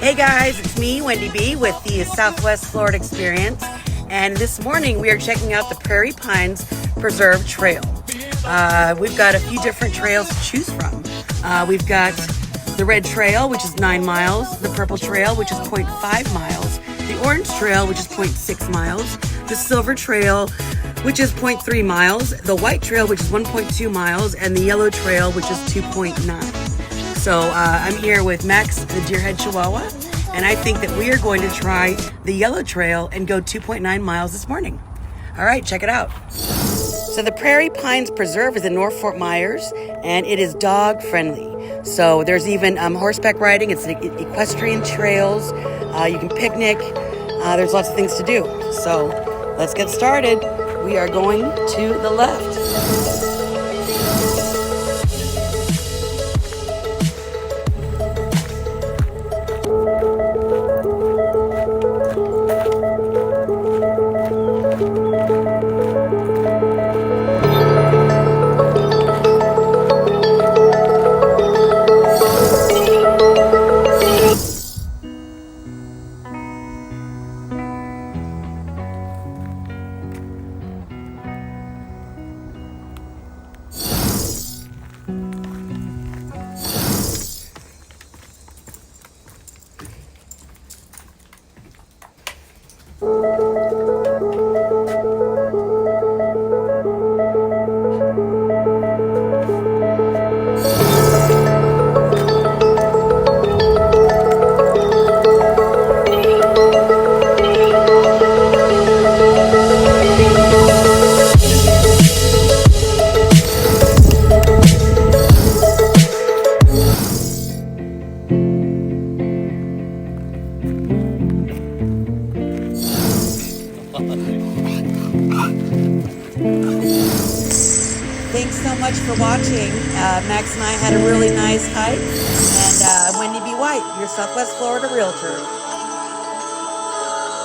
Hey guys, it's me, Wendy B, with the Southwest Florida Experience, and this morning we are checking out the Prairie Pines Preserve Trail. We've got a few different trails to choose from. We've got the red trail, which is 9 miles, the purple trail, which is 0.5 miles, the orange trail, which is 0.6 miles, the silver trail, which is 0.3 miles, the white trail, which is 1.2 miles, and the yellow trail, which is 2.9. So I'm here with Max, the deerhead Chihuahua, and I think that we are going to try the yellow trail and go 2.9 miles this morning. All right, check it out. So the Prairie Pines Preserve is in North Fort Myers, and it is dog friendly. So there's even horseback riding. It's equestrian trails. You can picnic. There's lots of things to do. So let's get started. We are going to the left. Thanks so much for watching. Max and I had a really nice hike, and I'm Wendy B. White, your Southwest Florida Realtor.